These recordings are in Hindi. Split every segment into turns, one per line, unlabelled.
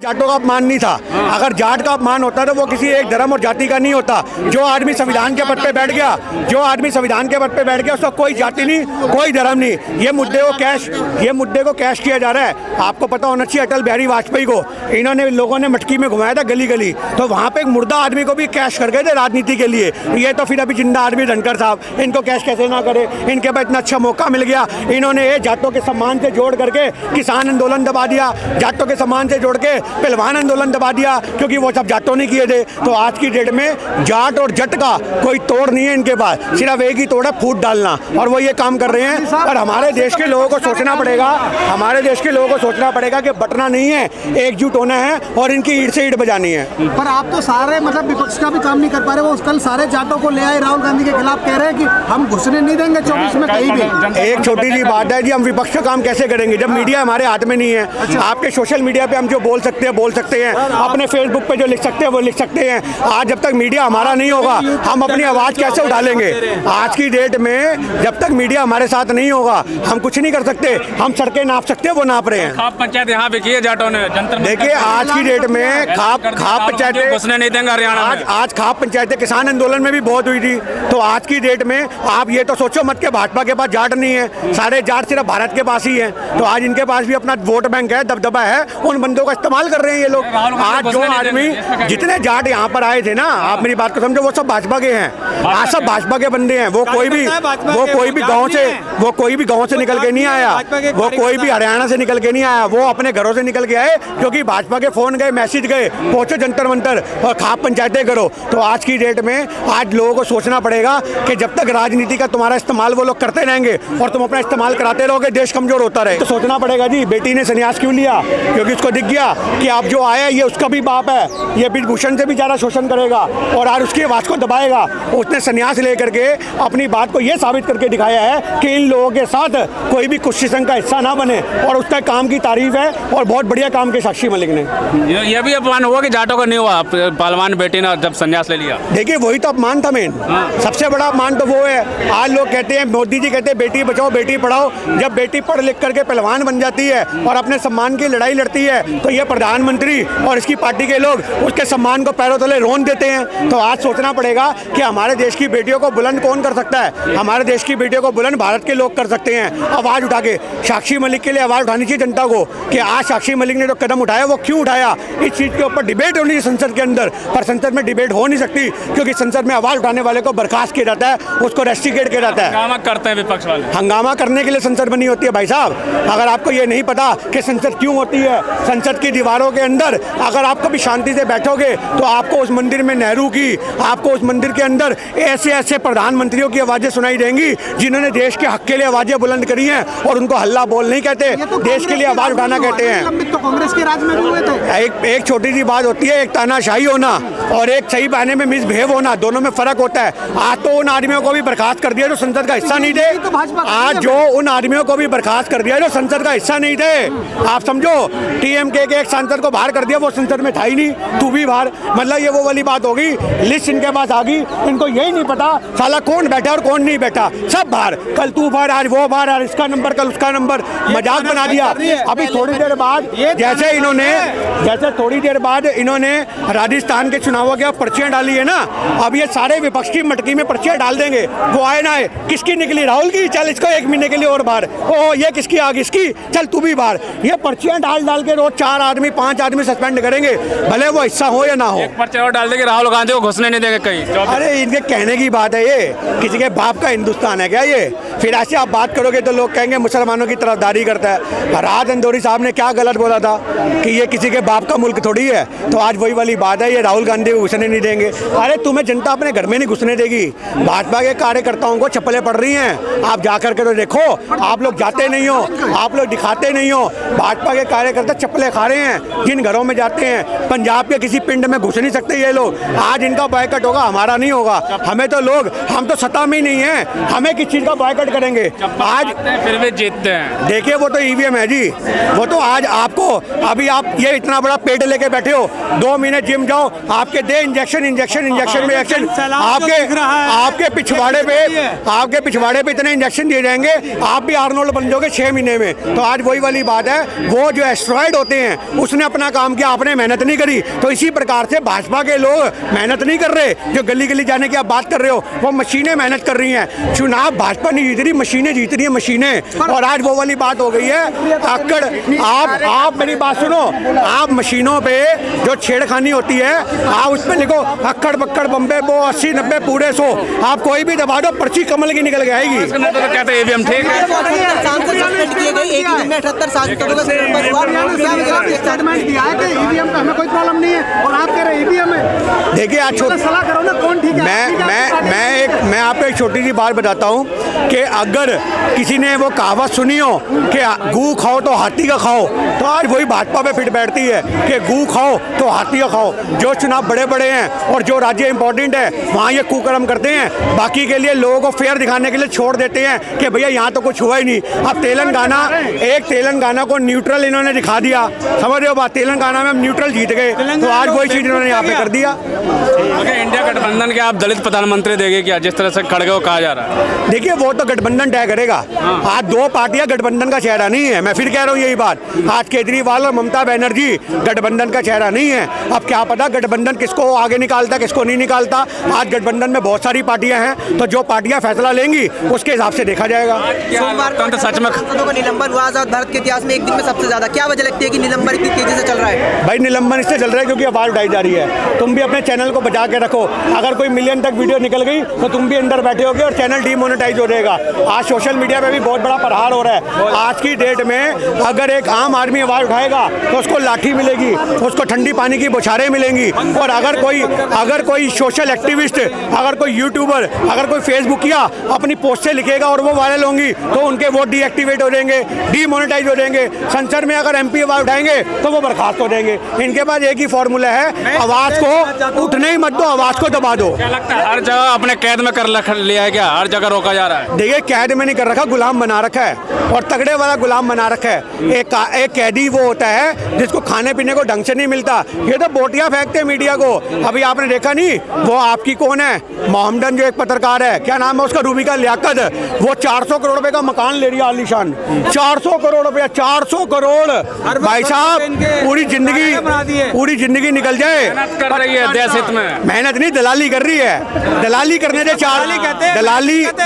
जाटों का अपमान नहीं था। अगर जाट का अपमान होता तो वो किसी एक धर्म और जाति का नहीं होता। जो आदमी संविधान के पद पे बैठ गया, जो आदमी संविधान के पद पे बैठ गया, उसका कोई जाति नहीं, कोई धर्म नहीं। ये मुद्दे को कैश किया जा रहा है। आपको पता होना चाहिए अटल बिहारी वाजपेयी को इन्होंने लोगों ने मटकी में घुमाया था गली गली, तो वहाँ पे एक मुर्दा आदमी को भी कैश कर गए थे राजनीति के लिए। ये तो फिर अभी जिंदा आदमी धनखड़ साहब, इनको कैश कैसे ना करे, इनके पास इतना अच्छा मौका मिल गया। इन्होंने जाटों के सम्मान से जोड़ करके किसान आंदोलन दबा दिया, जाटों के सम्मान से जोड़ के पहलवान आंदोलन दबा दिया, क्योंकि वो सब जाटों ने किए थे। तो आज की डेट में जाट और जट का कोई तोड़ नहीं है इनके पास, सिर्फ एक ही तोड़ है, फूट डालना, और वो ये काम कर रहे हैं। और हमारे देश के लोगों को सोचना पड़ेगा, हमारे देश के लोगों को सोचना पड़ेगा कि बटना नहीं है, एकजुट होना है और इनकी ईंट से ईंट बजानी है।
पर आप तो सारे मतलब विपक्ष का भी काम नहीं कर पा रहे। वो कल सारे जाटों को ले आए राहुल गांधी के खिलाफ, कह रहे हैं कि हम घुसने नहीं देंगे 24 में कहीं भी।
एक छोटी सी बात है जी, हम विपक्ष का काम कैसे करेंगे जब मीडिया हमारे हाथ में नहीं है। आपके सोशल मीडिया पे हम जो बोल सकते हैं, अपने फेसबुक पे जो लिख सकते हैं वो लिख सकते हैं। आज जब तक मीडिया हमारा नहीं होगा हम अपनी आवाज़ कैसे उठा लेंगे। आज की डेट में जब तक मीडिया हमारे साथ नहीं होगा हम कुछ नहीं कर सकते। हम सड़कें नाप सकते हैं, वो नाप रहे हैं।
खाप पंचायत यहाँ पे की है जाटों ने,
देखिए आज की डेट में खाप पंचायतें
घुसने नहीं देंगे हरियाणा में।
आज खाप पंचायतें किसान आंदोलन में भी बहुत हुई थी। तो आज की डेट में आप ये तो सोचो मत के भाजपा के पास जाट नहीं है, सारे जाट सिर्फ भारत के पास ही है। तो आज इनके पास भी अपना वोट बैंक है, दबदबा है, उन बंदों का इस्तेमाल कर रहे हैं ये लोग। आज जो आदमी जितने जाट यहाँ पर आए थे ना, आप मेरी बात को समझो, वो सब भाजपा के हैं। आज सब भाजपा के बंदे हैं। वो कोई भी गांव से निकल के नहीं आया, वो कोई भी हरियाणा से निकल के नहीं आया, वो अपने घरों से निकल के आए, क्योंकि भाजपा के फोन गए, मैसेज गए, पहुंचो जंतर मंतर और खाप पंचायतें करो। तो आज की डेट में आज लोगों को सोचना पड़ेगा कि जब तक राजनीति का तुम्हारा इस्तेमाल वो लोग करते रहेंगे और तुम अपना इस्तेमाल कराते रहोगे, देश कमजोर होता रहे। तो सोचना पड़ेगा जी, बेटी ने संन्यास क्यों लिया? क्योंकि उसको दिख गया कि आप जो आया ये उसका भी बाप है, ये ब्रिजभूषण से भी ज़्यादा शोषण करेगा और आज उसकी आवाज़ को दबाएगा। उसने संन्यास लेकर के अपनी बात को ये साबित करके दिखाया है कि इन लोगों के साथ कोई भी कुछ संघ का हिस्सा ना बने, और उसका काम की तारीफ है और बहुत बढ़िया काम के साक्षी मलिक ने।
ये भी अपमान हुआ कि जाटों का नहीं हुआ, पहलवान बेटी ने जब संन्यास ले लिया।
देखिए वही तो अपमान था मेन, सबसे बड़ा अपमान तो वो है। आज लोग कहते हैं, मोदी जी कहते हैं बेटी बचाओ बेटी पढ़ाओ। जब बेटी पढ़ लिख करके पहलवान बन जाती है और अपने सम्मान की लड़ाई लड़ती है, तो ये प्रधानमंत्री और इसकी पार्टी के लोग उसके सम्मान को पैरों तले रोन देते हैं। तो आज सोचना पड़ेगा कि हमारे देश की बेटियों को बुलंद कौन कर सकता है? हमारे देश की बेटियों को बुलंद भारत के लोग कर सकते हैं, आवाज़ उठा के। साक्षी मलिक के लिए आवाज़ उठानी चाहिए जनता को कि आज साक्षी मलिक ने जो कदम उठाया वो क्यों उठाया। इस चीज़ के ऊपर डिबेट होनी चाहिए संसद के अंदर, पर संसद में डिबेट हो नहीं सकती, क्योंकि संसद में आवाज़ उठाने वाले को बर्खास्त किया जाता है, उसको रेस्ट्रिकेट किया जाता है।
हंगामा करते हैं विपक्ष वाले।
हंगामा करने के लिए संसद बनी होती है भाई साहब। अगर आपको ये नहीं पता कि संसद क्यों होती है, संसद की दीवारों के अंदर अगर आप कभी शांति से बैठोगे तो आपको उस मंदिर में नेहरू की, आपको उस मंदिर के अंदर ऐसे ऐसे प्रधानमंत्रियों की आवाज़ें सुनाई देंगी जिन्होंने देश के हक के लिए आवाज़ें बुलंद करी हैं, और उनको हल्ला बोल नहीं कहते,
तो
देश के लिए आवाज़ उठाना कहते हैं।
तो कांग्रेस के राज में हुए थे।
एक छोटी सी बात होती है, एक तानाशाही होना और एक सही बहाने में मिसबिहेव होना, दोनों में फर्क होता है। आज तो उन आदमियों को भी बर्खास्त कर दिया जो संसद का हिस्सा नहीं थे। आज जो उन आदमियों को भी बर्खास्त कर दिया जो संसद का हिस्सा नहीं थे। आप समझो, टीएमके के एक सांसद को बाहर कर दिया, वो संसद में था ही नहीं, तू भी बाहर। मतलब ये वो वाली बात होगी, लिस्ट इनके पास आ गई, इनको यही नहीं पता साला कौन बैठा और कौन नहीं बैठा, सब बाहर। कल तू बाहर, आज वो बाहर, आज इसका नंबर, कल उसका नंबर, मजाक बना दिया। अभी थोड़ी देर बाद जैसे थोड़ी देर बाद इन्होंने राजस्थान के चुनावों के पर्चियां डाली है ना, अब ये सारे विपक्ष की मटकी में पर्चियां डाल देंगे। वो आए ना आए, किसकी निकली? राहुल की, चल इसको 1 महीने के लिए और बाहर। ओ ये किसकी आ गई? इसकी, चल तू भी बाहर। ये पर्चियां डाल के रोज 4 आदमी 5 आदमी सस्पेंड करेंगे, भले वो हिस्सा हो या ना हो।
एक पर्चा और डाल देंगे, राहुल गांधी को घुसने नहीं देंगे कहीं।
अरे इनके कहने की बात है, ये किसी के बाप का हिंदुस्तान है क्या ये? फिर ऐसे आप बात करोगे तो लोग कहेंगे मुसलमानों की तरफदारी करता है। राज इंदौरी साहब ने क्या गलत बोला था कि ये किसी के बाप का मुल्क थोड़ी है। तो आज वही वाली बात है, ये राहुल गांधी को घुसने नहीं देंगे। अरे तुम्हें जनता अपने घर में नहीं घुसने देगी। भाजपा के कार्यकर्ताओं को चप्पलें पड़ रही हैं, आप जा करके तो देखो। आप लोग जाते नहीं हो, आप लोग दिखाते नहीं हो। भाजपा के कार्यकर्ता चप्पलें खा रहे हैं जिन घरों में जाते हैं। पंजाब के किसी पिंड में घुस नहीं सकते ये लोग। आज इनका बॉयकॉट होगा, हमारा नहीं होगा। हमें तो लोग, हम तो सत्ता में ही नहीं है, हमें किस चीज़ का बॉयकॉट एक्सप्लॉइट करेंगे। आज
फिर भी जीतते हैं।
देखिए वो तो ईवीएम है जी, वो तो आज आपको अभी आप ये इतना बड़ा पेट लेके बैठे हो, 2 महीने जिम जाओ, आपके दे इंजेक्शन में एक्शन, आपके पिछवाड़े पे इतने इंजेक्शन दिए जाएंगे, आप भी आर्नोल्ड बन जाओगे 6 महीने में। तो आज वही वाली बात है, वो जो एस्ट्रॉइड होते हैं उसने अपना काम किया, आपने मेहनत नहीं करी। तो इसी प्रकार से भाजपा के लोग मेहनत नहीं कर रहे, जो गली गली जाने की आप बात कर रहे हो, वो मशीनें मेहनत कर रही हैं। चुनाव भाजपा नहीं जीत रही, मशीनें जीत रही है, मशीनें। और आज वो वाली बात हो गई है अक्कड़। आप मेरी बात सुनो, आप मशीनों पे जो छेड़खानी होती है आप उस पर लिखो अक्कड़ बक्कड़ बम्बे बो 80 90 पूरे 100, आप कोई भी दबा दो, पर्ची कमल की निकल के आएगी।
तो कहते हैं ईवीएम ठीक है।
स्टेटमेंट दिया है कि ईवीएम का हमें कोई प्रॉब्लम नहीं है और आप कह रहे हैं ईवीएम है।
देखिए आज
सलाह करो ना, कौन ठीक है।
मैं आपको एक छोटी सी बात बताता हूँ कि अगर किसी ने वो कहावत सुनी हो कि गू खाओ तो हाथी का खाओ, तो आज वही भाजपा पे फिट बैठती है कि गू खाओ तो हाथी का खाओ। जो चुनाव बड़े बड़े हैं और जो राज्य इंपॉर्टेंट है वहाँ ये कुकर्म करते हैं, बाकी के लिए लोगों को फेयर दिखाने के लिए छोड़ देते हैं कि भैया यहाँ तो कुछ हुआ ही नहीं। अब तेलंगाना को न्यूट्रल इन्होंने दिखा दिया, समझ रहे हो बात, तेलंगाना में हम न्यूट्रल जीत गए, तो आज वही चीज़ इन्होंने यहाँ पे कर दिया।
इंडिया गठबंधन के आप दलित प्रधानमंत्री देंगे क्या, जिस तरह से खड़गे कहा जा रहा है?
देखिए वो तो गठबंधन तय करेगा। आज 2 पार्टियां गठबंधन का चेहरा नहीं है, मैं फिर कह रहा हूँ यही बात। आज केजरीवाल और ममता बनर्जी गठबंधन का चेहरा नहीं है। अब क्या पता गठबंधन किसको आगे निकालता, किसको नहीं निकालता। आज गठबंधन में बहुत सारी पार्टियां हैं, तो जो पार्टियां फैसला लेंगी उसके हिसाब से देखा जाएगा।
सोमवार सच में
का निलंबन हुआ आजाद भारत के इतिहास में एक दिन में सबसे ज्यादा, क्या वजह लगती है कि निलंबन इतनी तेजी से चल रहा है?
भाई निलंबन इससे चल रहा है क्योंकि आवाज उठाई जा रही है। तुम भी अपने चैनल को बचा के रखो, अगर कोई मिलियन तक वीडियो निकल गई तो तुम भी अंदर बैठे होगे और चैनल डीमोनेटाइज हो जाएगा। आज सोशल मीडिया पे भी बहुत बड़ा प्रहार हो रहा है। आज की डेट में अगर एक आम आदमी आवाज उठाएगा तो उसको लाठी मिलेगी, उसको ठंडी पानी की बौछारें मिलेंगी। और अगर कोई सोशल एक्टिविस्ट, अगर कोई यूट्यूबर, अगर कोई फेसबुकिया अपनी पोस्ट से लिखेगा और वो वायरल होंगी तो उनके वोट डीएक्टिवेट हो जाएंगे, डीमोनेटाइज हो जाएंगे। संसद में अगर एमपी आवाज उठाएंगे तो वो बर्खास्त हो जाएंगे। इनके पास एक ही फॉर्मूला है, आवाज को उठने ही मत दो, आवाज को दबा दो।
क्या लगता है हर जगह अपने कैद में कर लिया है क्या, हर जगह रोका जा रहा है?
देखिए कैद में नहीं कर रखा, गुलाम बना रखा है, और तगड़े वाला गुलाम बना रखा है। एक कैदी वो होता है जिसको खाने पीने को ढंग से नहीं मिलता। ये तो बोटियां फेंकते हैं मीडिया को। अभी आपने देखा नहीं, वो आपकी कौन है, मोहम्मदन जो एक पत्रकार है, क्या नाम है उसका, रूबिका लियाकत, वो 400 करोड़ रुपए का मकान ले रही है आलीशान। 400 करोड़ रुपया, 400 करोड़ भाई साहब, पूरी जिंदगी निकल जाए।
मेहनत कर रही है देश हित में,
मेहनत नहीं दलाली कर रही है। दलाली करने से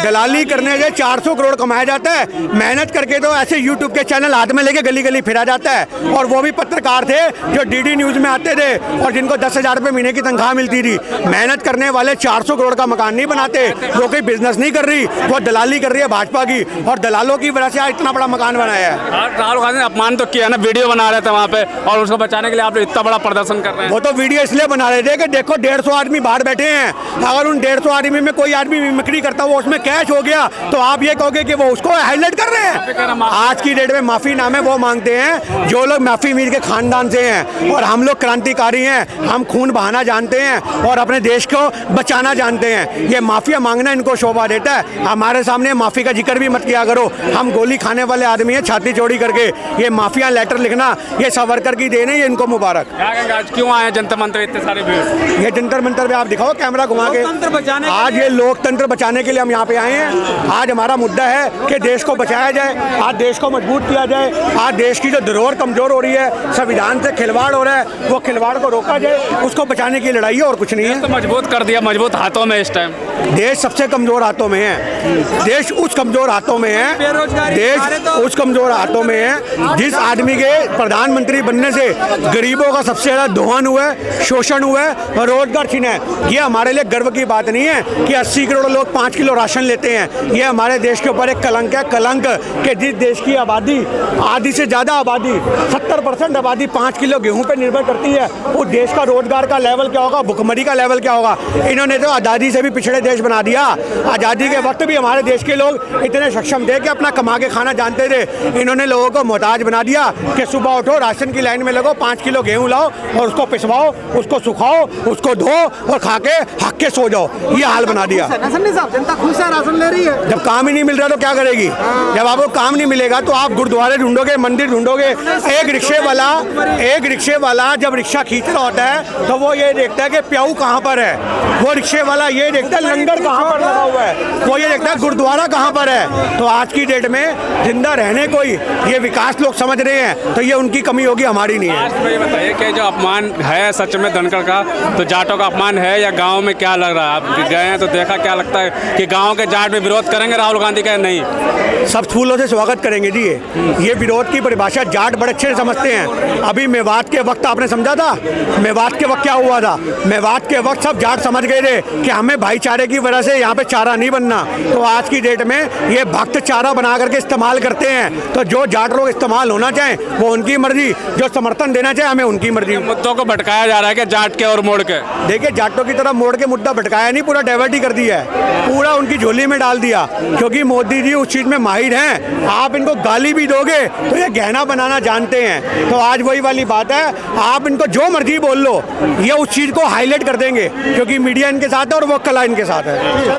दलाली करने से 400 करोड़ कमाया जाता है। मेहनत करके तो ऐसे यूट्यूब के चैनल हाथ में लेके गली गली फिरा जाता है। और वो भी पत्रकार थे जो डीडी न्यूज में आते थे और जिनको 10,000 रुपये महीने की तनख्वाह मिलती थी। मेहनत करने वाले 400 करोड़ का मकान नहीं बनाते। वो कोई बिजनेस नहीं कर रही, वो दलाली कर रही है भाजपा की, और दलालों की वजह से आज इतना बड़ा मकान बनाया है।
राहुल गांधी ने अपमान तो किया ना, वीडियो बना रहे थे वहाँ पे, और उसको बचाने के लिए आप लोग इतना बड़ा प्रदर्शन कर रहे हैं।
वो तो वीडियो इसलिए बना रहे थे कि देखो 150 आदमी बाहर बैठे हैं, अगर उन 150 आदमी में कोई आदमी मिमिक्री करता वो उसमें कैच हो गया तो आप ये कहोगे कि वो उसको हाईलाइट कर रहे हैं। आज की डेट में माफी नाम है वो मांगते हैं जो लोग माफी मीर के खानदान से हैं, और हम लोग क्रांतिकारी हैं, हम खून बहाना जानते हैं और अपने देश को बचाना जानते हैं। ये माफिया मांगना इनको शोभा देता है। हमारे सामने माफी का जिक्र भी मत किया करो, हम गोली खाने वाले आदमी हैं छाती चौड़ी करके। ये माफिया लेटर लिखना ये सावरकर की देन है, ये इनको मुबारक।
आज क्यों आए जनता मंत्र इतने सारे भीड़?
ये जंतर मंतर पे आप दिखाओ कैमरा घुमा के, आज ये लोकतंत्र बचाने के लिए हम यहाँ पे आए हैं। आज हमारा मुद्दा है कि देश को बचाया जाए, आज देश को मजबूत किया जाए। आज देश की जो धरोहर कमजोर हो रही है, संविधान से खिलवाड़ हो रहा है, वो खिलवाड़ को रोका जाए, उसको बचाने की लड़ाई है और कुछ नहीं है।
तो मजबूत कर दिया, मजबूत हाथों में इस टाइम।
देश सबसे कमजोर हाथों में है, देश उस कमजोर हाथों में है, देश उस कमजोर हाथों में है जिस आदमी के प्रधानमंत्री बनने से गरीबों का सबसे ज्यादा दोहन हुआ है, शोषण हुआ है और रोजगार छीना है। ये हमारे लिए गर्व की बात नहीं है कि 80 करोड़ लोग 5 किलो राशन लेते हैं। ये हमारे देश के ऊपर एक कलंक है, कलंक कि जिस देश की आबादी आधी से ज्यादा आबादी 70% आबादी 5 किलो गेहूं पे निर्भर करती है, वो देश का रोजगार का लेवल क्या होगा, भुखमरी का लेवल क्या होगा। इन्होंने तो आज़ादी से भी पिछड़े देश बना दिया। आज़ादी के वक्त भी हमारे देश के लोग इतने सक्षम थे कि अपना कमा के खाना जानते थे। इन्होंने लोगों को मोहताज बना दिया कि सुबह उठो, राशन की लाइन में लगो, 5 किलो गेहूं लाओ और उसको पिसवाओ, उसको सुखाओ, उसको धो और खा के हक के सो जाओ। ये हाल बना दिया।
जनता खुश है, राशन ले रही है।
जब काम ही नहीं मिल रहा तो क्या करेगी? जब आपको काम नहीं मिलेगा तो आप गुरुद्वारे ढूंढोगे, मंदिर ढूंढोगे। एक रिक्शे वाला जब रिक्शा खींच रहा होता है तो वो ये देखता है कि प्याऊ कहाँ पर है, वो रिक्शे वाला ये देखता है लंगर कहाँ पर लगा हुआ है, वो ये देखता है गुरुद्वारा कहाँ पर है। तो आज की डेट में जिंदा रहने को ही ये विकास लोग समझ रहे हैं, तो ये उनकी कमी होगी, हमारी नहीं है।
लास्ट में ये बताइए कि जो अपमान है सच में धनखड़ का, तो जाटों का अपमान है या गांव में क्या लग रहा है? आप गए हैं तो देखा, क्या लगता है कि गांव के जाट में विरोध करेंगे राहुल गांधी का? नहीं,
सब फूलों से स्वागत करेंगे जी। ये विरोध की परिभाषा जाट बड़े अच्छे से समझते हैं। अभी मेवात के वक्त आपने समझा था, मेवात के वक्त क्या हुआ था? मेवात के वक्त सब जाट समझ गए थे कि हमें भाईचारे की वजह से यहाँ पे चारा नहीं बनना। तो आज की डेट में ये भक्त चारा बना करके इस्तेमाल करते हैं। तो जो जाट लोग इस्तेमाल होना चाहें वो उनकी मर्जी, जो समर्थन देना चाहे हमें उनकी मर्जी।
मुद्दों को भटकाया जा रहा है कि जाट के और मोड़ के।
देखिए, जाटों की तरफ मोड़ के मुद्दा भटकाया नहीं, पूरा डाइवर्ट ही कर दिया है, पूरा उनकी झोली में डाल दिया। क्योंकि मोदी जी उस चीज में माहिर हैं। आप इनको गाली भी दोगे तो ये गहना बनाना जानते हैं। तो आज वही वाली बात है, आप इनको जो मर्जी बोल लो, ये उस चीज को हाईलाइट कर देंगे, क्योंकि मीडिया इनके साथ है और वो कला इनके साथ है।